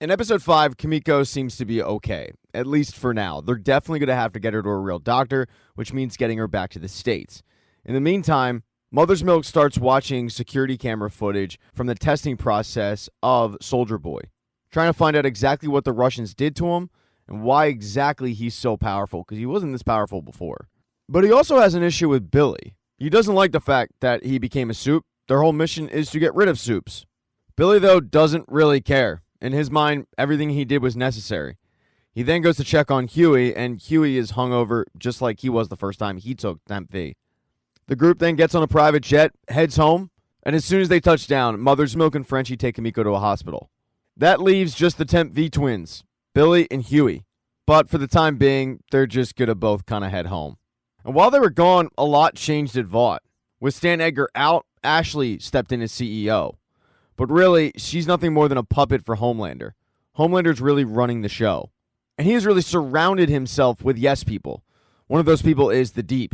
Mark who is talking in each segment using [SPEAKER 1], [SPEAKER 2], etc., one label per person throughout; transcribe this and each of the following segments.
[SPEAKER 1] In episode 5, Kimiko seems to be okay, at least for now. They're definitely going to have to get her to a real doctor, which means getting her back to the States. In the meantime, Mother's Milk starts watching security camera footage from the testing process of Soldier Boy, trying to find out exactly what the Russians did to him and why exactly he's so powerful, because he wasn't this powerful before. But he also has an issue with Billy. He doesn't like the fact that he became a soup. Their whole mission is to get rid of soups. Billy, though, doesn't really care. In his mind, everything he did was necessary. He then goes to check on Huey, and Huey is hungover just like he was the first time he took Temp V. The group then gets on a private jet, heads home, and as soon as they touch down, Mother's Milk and Frenchie take Kimiko to a hospital. That leaves just the Temp V twins, Billy and Huey. But for the time being, they're just going to both kind of head home. And while they were gone, a lot changed at Vought. With Stan Edgar out, Ashley stepped in as CEO. But really, she's nothing more than a puppet for Homelander. Homelander's really running the show. And he has really surrounded himself with yes people. One of those people is the Deep.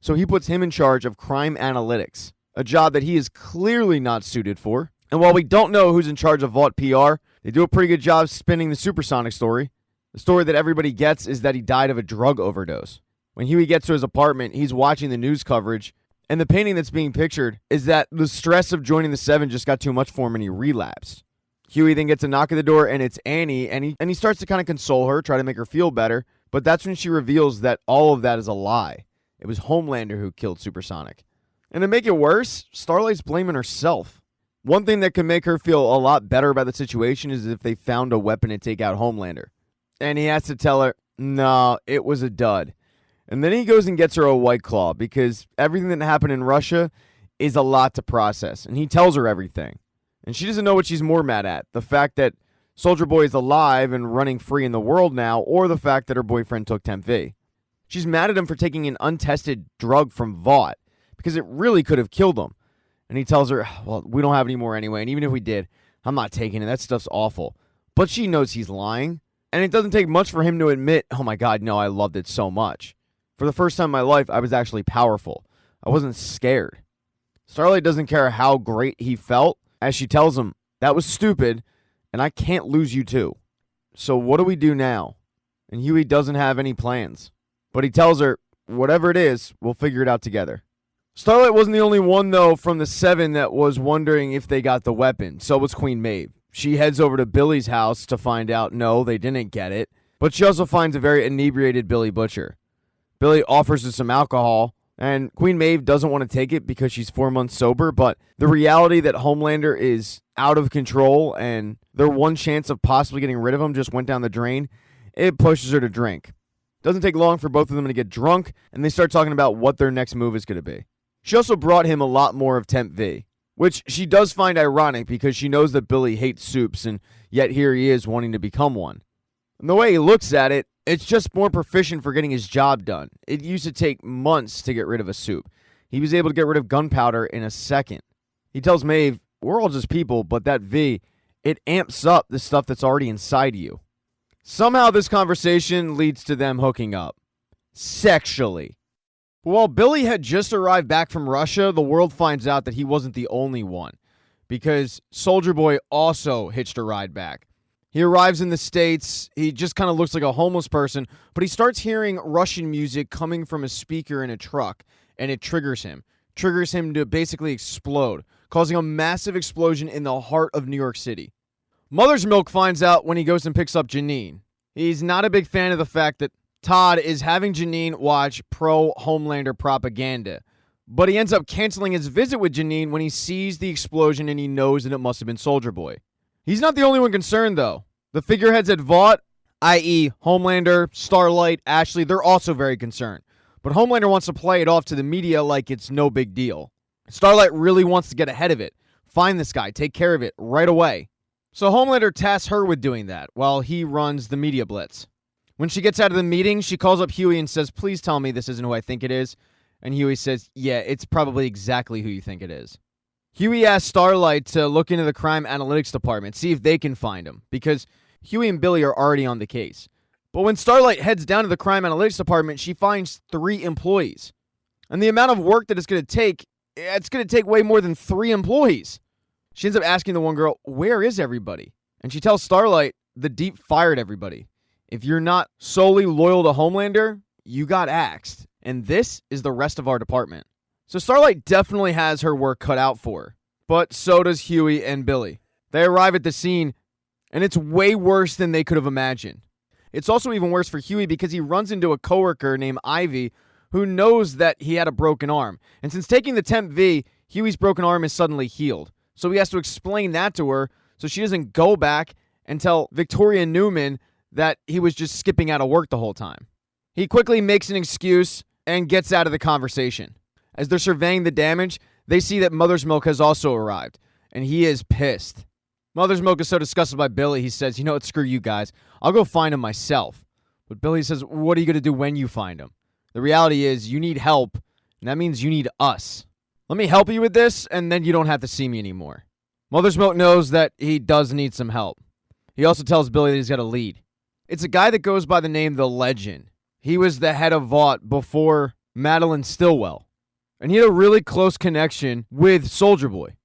[SPEAKER 1] So he puts him in charge of crime analytics, a job that he is clearly not suited for. And while we don't know who's in charge of Vought PR, they do a pretty good job spinning the Supersonic story. The story that everybody gets is that he died of a drug overdose. When Huey gets to his apartment, he's watching the news coverage, and the painting that's being pictured is that the stress of joining the Seven just got too much for him and he relapsed. Huey then gets a knock at the door, and it's Annie, and he starts to kind of console her, try to make her feel better, but that's when she reveals that all of that is a lie. It was Homelander who killed Supersonic. And to make it worse, Starlight's blaming herself. One thing that can make her feel a lot better about the situation is if they found a weapon to take out Homelander. And he has to tell her, no, it was a dud. And then he goes and gets her a White Claw because everything that happened in Russia is a lot to process. And he tells her everything. And she doesn't know what she's more mad at. The fact that Soldier Boy is alive and running free in the world now, or the fact that her boyfriend took Temp V. She's mad at him for taking an untested drug from Vought because it really could have killed him. And he tells her, well, we don't have any more anyway. And even if we did, I'm not taking it. That stuff's awful. But she knows he's lying. And it doesn't take much for him to admit, oh my God, no, I loved it so much. For the first time in my life, I was actually powerful. I wasn't scared. Starlight doesn't care how great he felt, as she tells him, that was stupid, and I can't lose you too. So what do we do now? And Huey doesn't have any plans. But he tells her, whatever it is, we'll figure it out together. Starlight wasn't the only one, though, from the Seven that was wondering if they got the weapon. So was Queen Maeve. She heads over to Billy's house to find out, no, they didn't get it. But she also finds a very inebriated Billy Butcher. Billy offers her some alcohol, and Queen Maeve doesn't want to take it because she's 4 months sober, but the reality that Homelander is out of control and their one chance of possibly getting rid of him just went down the drain, it pushes her to drink. Doesn't take long for both of them to get drunk, and they start talking about what their next move is going to be. She also brought him a lot more of Temp V, which she does find ironic because she knows that Billy hates soups, and yet here he is wanting to become one. And the way he looks at it, it's just more proficient for getting his job done. It used to take months to get rid of a soup. He was able to get rid of gunpowder in a second. He tells Maeve, we're all just people, but that V, it amps up the stuff that's already inside you. Somehow this conversation leads to them hooking up. Sexually. While Billy had just arrived back from Russia, the world finds out that he wasn't the only one, because Soldier Boy also hitched a ride back. He arrives in the States, he just kind of looks like a homeless person, but he starts hearing Russian music coming from a speaker in a truck, and it triggers him to basically explode, causing a massive explosion in the heart of New York City. Mother's Milk finds out when he goes and picks up Janine. He's not a big fan of the fact that Todd is having Janine watch pro-Homelander propaganda, but he ends up canceling his visit with Janine when he sees the explosion and he knows that it must have been Soldier Boy. He's not the only one concerned, though. The figureheads at Vought, i.e. Homelander, Starlight, Ashley, they're also very concerned. But Homelander wants to play it off to the media like it's no big deal. Starlight really wants to get ahead of it. Find this guy, take care of it right away. So Homelander tasks her with doing that while he runs the media blitz. When she gets out of the meeting, she calls up Huey and says, please tell me this isn't who I think it is. And Huey says, yeah, it's probably exactly who you think it is. Huey asks Starlight to look into the crime analytics department, see if they can find him, because Huey and Billy are already on the case. But when Starlight heads down to the crime analytics department, she finds 3 employees. And the amount of work that it's going to take way more than 3 employees. She ends up asking the one girl, where is everybody? And she tells Starlight, the Deep fired everybody. If you're not solely loyal to Homelander, you got axed. And this is the rest of our department. So Starlight definitely has her work cut out for her. But so does Huey and Billy. They arrive at the scene, and it's way worse than they could have imagined. It's also even worse for Huey because he runs into a coworker named Ivy who knows that he had a broken arm. And since taking the Temp V, Huey's broken arm is suddenly healed. So he has to explain that to her so she doesn't go back and tell Victoria Newman that he was just skipping out of work the whole time. He quickly makes an excuse and gets out of the conversation. As they're surveying the damage, they see that Mother's Milk has also arrived, and he is pissed. Mother's Milk is so disgusted by Billy, he says, "You know what, screw you guys. I'll go find him myself." But Billy says, "What are you going to do when you find him? The reality is you need help, and that means you need us. Let me help you with this, and then you don't have to see me anymore." Mother's Milk knows that he does need some help. He also tells Billy that he's got a lead. It's a guy that goes by the name The Legend. He was the head of Vought before Madeline Stillwell. And he had a really close connection with Soldier Boy.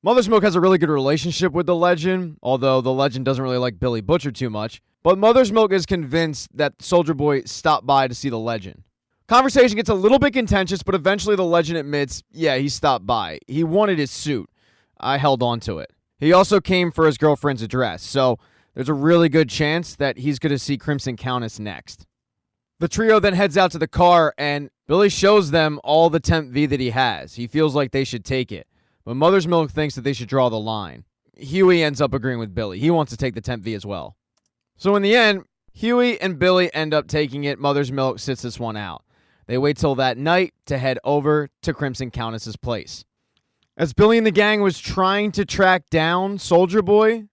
[SPEAKER 1] Mother's Milk has a really good relationship with The Legend, although The Legend doesn't really like Billy Butcher too much. But Mother's Milk is convinced that Soldier Boy stopped by to see The Legend. Conversation gets a little bit contentious, but eventually The Legend admits, yeah, he stopped by. He wanted his suit. I held on to it. He also came for his girlfriend's address, so there's a really good chance that he's going to see Crimson Countess next. The trio then heads out to the car, and Billy shows them all the Temp V that he has. He feels like they should take it, but Mother's Milk thinks that they should draw the line. Huey ends up agreeing with Billy. He wants to take the Temp V as well. So in the end, Huey and Billy end up taking it. Mother's Milk sits this one out. They wait till that night to head over to Crimson Countess's place. As Billy and the gang was trying to track down Soldier Boy,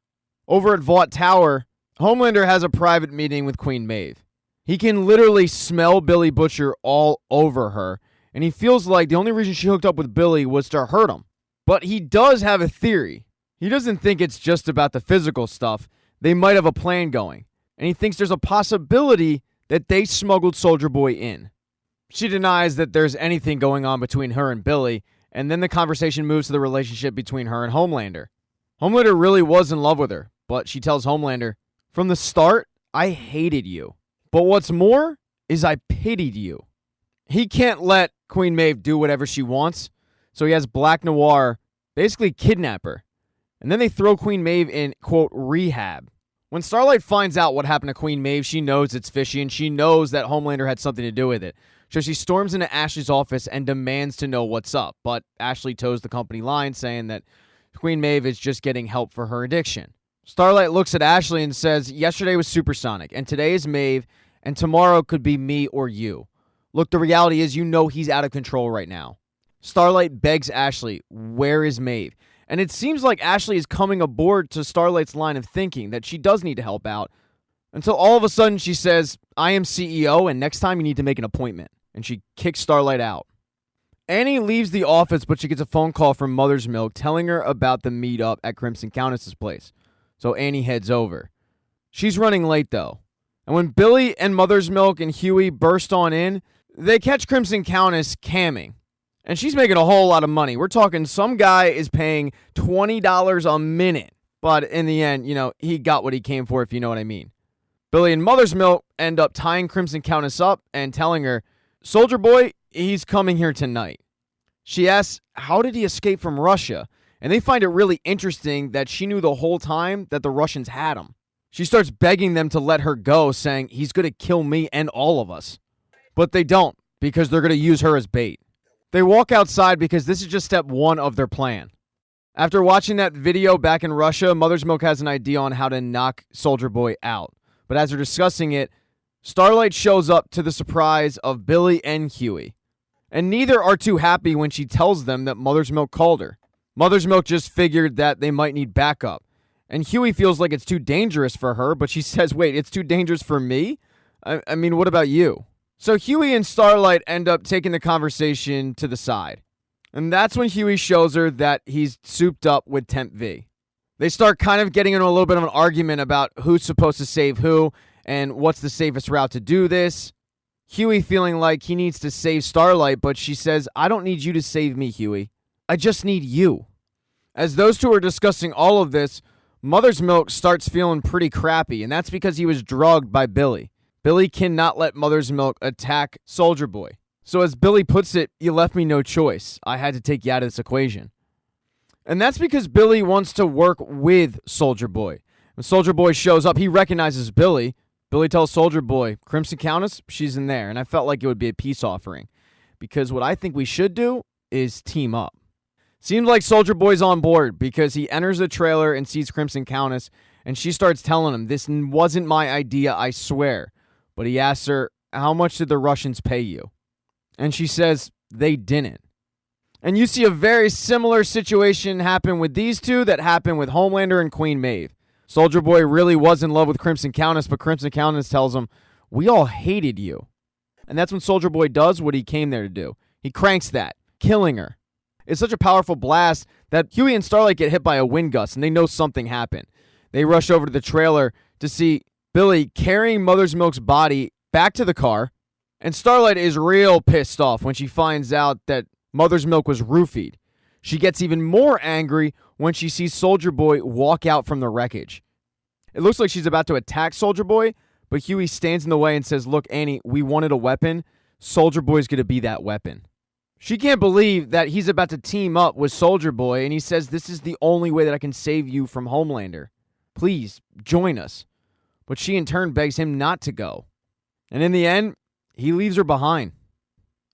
[SPEAKER 1] over at Vought Tower, Homelander has a private meeting with Queen Maeve. He can literally smell Billy Butcher all over her, and he feels like the only reason she hooked up with Billy was to hurt him. But he does have a theory. He doesn't think it's just about the physical stuff. They might have a plan going, and he thinks there's a possibility that they smuggled Soldier Boy in. She denies that there's anything going on between her and Billy, and then the conversation moves to the relationship between her and Homelander. Homelander really was in love with her, but she tells Homelander, "From the start, I hated you. But what's more is I pitied you." He can't let Queen Maeve do whatever she wants, so he has Black Noir basically kidnap her. And then they throw Queen Maeve in, quote, rehab. When Starlight finds out what happened to Queen Maeve, she knows it's fishy, and she knows that Homelander had something to do with it. So she storms into Ashley's office and demands to know what's up. But Ashley toes the company line, saying that Queen Maeve is just getting help for her addiction. Starlight looks at Ashley and says, "Yesterday was Supersonic, and today is Maeve, and tomorrow could be me or you. Look, the reality is you know he's out of control right now." Starlight begs Ashley, "Where is Maeve?" And it seems like Ashley is coming aboard to Starlight's line of thinking that she does need to help out, until all of a sudden she says, "I am CEO, and next time you need to make an appointment." And she kicks Starlight out. Annie leaves the office, but she gets a phone call from Mother's Milk telling her about the meetup at Crimson Countess's place. So Annie heads over. She's running late, though. And when Billy and Mother's Milk and Huey burst on in, they catch Crimson Countess camming. And she's making a whole lot of money. We're talking some guy is paying $20 a minute. But in the end, he got what he came for, if you know what I mean. Billy and Mother's Milk end up tying Crimson Countess up and telling her, "Soldier Boy, he's coming here tonight." She asks, how did he escape from Russia? And they find it really interesting that she knew the whole time that the Russians had him. She starts begging them to let her go, saying he's going to kill me and all of us. But they don't, because they're going to use her as bait. They walk outside because this is just step one of their plan. After watching that video back in Russia, Mother's Milk has an idea on how to knock Soldier Boy out. But as they're discussing it, Starlight shows up to the surprise of Billy and Huey. And neither are too happy when she tells them that Mother's Milk called her. Mother's Milk just figured that they might need backup. And Huey feels like it's too dangerous for her, but she says, wait, it's too dangerous for me? I mean, what about you? So Huey and Starlight end up taking the conversation to the side. And that's when Huey shows her that he's souped up with Temp V. They start kind of getting into a little bit of an argument about who's supposed to save who and what's the safest route to do this. Huey feeling like he needs to save Starlight, but she says, I don't need you to save me, Huey. I just need you. As those two are discussing all of this, Mother's Milk starts feeling pretty crappy, and that's because he was drugged by Billy. Billy cannot let Mother's Milk attack Soldier Boy. So as Billy puts it, you left me no choice. I had to take you out of this equation. And that's because Billy wants to work with Soldier Boy. When Soldier Boy shows up, he recognizes Billy. Billy tells Soldier Boy, Crimson Countess, she's in there. And I felt like it would be a peace offering. Because what I think we should do is team up. Seems like Soldier Boy's on board because he enters the trailer and sees Crimson Countess. And she starts telling him, this wasn't my idea, I swear. But he asks her, how much did the Russians pay you? And she says, they didn't. And you see a very similar situation happen with these two that happened with Homelander and Queen Maeve. Soldier Boy really was in love with Crimson Countess, but Crimson Countess tells him, we all hated you. And that's when Soldier Boy does what he came there to do. He cranks that, killing her. It's such a powerful blast that Huey and Starlight get hit by a wind gust, and they know something happened. They rush over to the trailer to see Billy carrying Mother's Milk's body back to the car, and Starlight is real pissed off when she finds out that Mother's Milk was roofied. She gets even more angry when she sees Soldier Boy walk out from the wreckage. It looks like she's about to attack Soldier Boy, but Huey stands in the way and says, look, Annie, we wanted a weapon. Soldier Boy's going to be that weapon. She can't believe that he's about to team up with Soldier Boy, and he says, this is the only way that I can save you from Homelander. Please, join us. But she in turn begs him not to go. And in the end, he leaves her behind.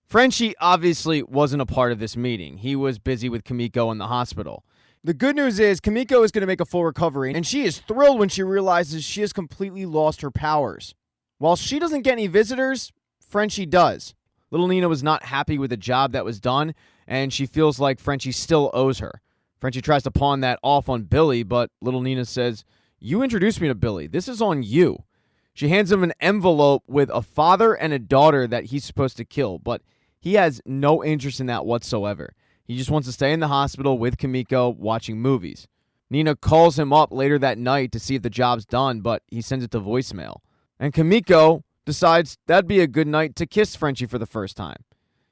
[SPEAKER 1] Frenchie obviously wasn't a part of this meeting. He was busy with Kimiko in the hospital. The good news is Kimiko is going to make a full recovery, and she is thrilled when she realizes she has completely lost her powers. While she doesn't get any visitors, Frenchie does. Little Nina was not happy with the job that was done, and she feels like Frenchie still owes her. Frenchie tries to pawn that off on Billy, but Little Nina says, you introduced me to Billy. This is on you. She hands him an envelope with a father and a daughter that he's supposed to kill, but he has no interest in that whatsoever. He just wants to stay in the hospital with Kimiko watching movies. Nina calls him up later that night to see if the job's done, but he sends it to voicemail. And Kimiko decides that'd be a good night to kiss Frenchie for the first time.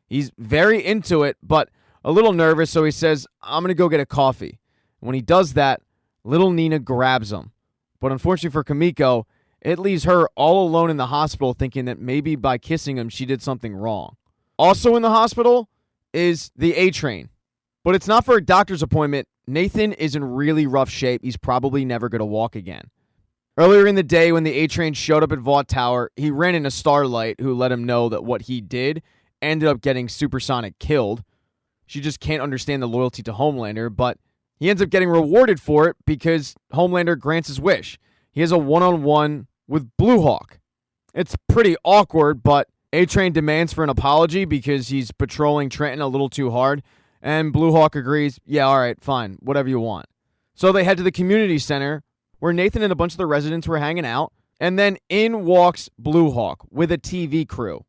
[SPEAKER 1] He's very into it, but a little nervous, so he says, I'm going to go get a coffee. And when he does that, little Nina grabs him. But unfortunately for Kimiko, it leaves her all alone in the hospital thinking that maybe by kissing him, she did something wrong. Also in the hospital is the A-Train. But it's not for a doctor's appointment. Nathan is in really rough shape. He's probably never going to walk again. Earlier in the day when the A-Train showed up at Vought Tower, he ran into Starlight, who let him know that what he did ended up getting Supersonic killed. She just can't understand the loyalty to Homelander, but he ends up getting rewarded for it because Homelander grants his wish. He has a one-on-one with Blue Hawk. It's pretty awkward, but A-Train demands for an apology because he's patrolling Trenton a little too hard, and Blue Hawk agrees, yeah, all right, fine, whatever you want. So they head to the community center, where Nathan and a bunch of the residents were hanging out, and then in walks Blue Hawk with a TV crew.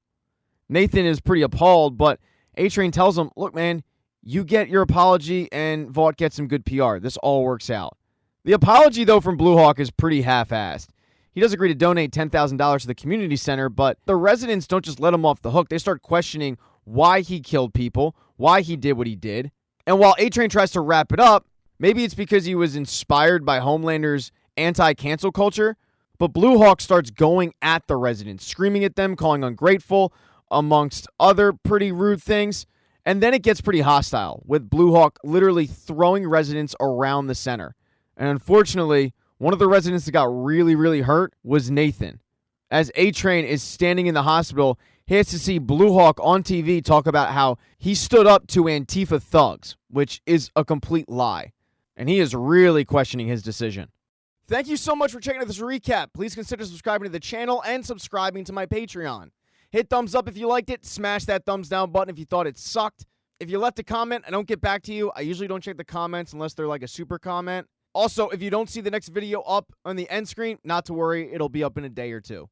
[SPEAKER 1] Nathan is pretty appalled, but A-Train tells him, look, man, you get your apology, and Vought gets some good PR. This all works out. The apology, though, from Blue Hawk is pretty half-assed. He does agree to donate $10,000 to the community center, but the residents don't just let him off the hook. They start questioning why he killed people, why he did what he did. And while A-Train tries to wrap it up, maybe it's because he was inspired by Homelander's anti-cancel culture, but Blue Hawk starts going at the residents, screaming at them, calling ungrateful, amongst other pretty rude things. And then it gets pretty hostile, with Blue Hawk literally throwing residents around the center. And unfortunately, one of the residents that got really, really hurt was Nathan. As A-Train is standing in the hospital, he has to see Blue Hawk on TV talk about how he stood up to Antifa thugs, which is a complete lie. And he is really questioning his decision. Thank you so much for checking out this recap. Please consider subscribing to the channel and subscribing to my Patreon. Hit thumbs up if you liked it. Smash that thumbs down button if you thought it sucked. If you left a comment, I don't get back to you. I usually don't check the comments unless they're like a super comment. Also, if you don't see the next video up on the end screen, not to worry, it'll be up in a day or two.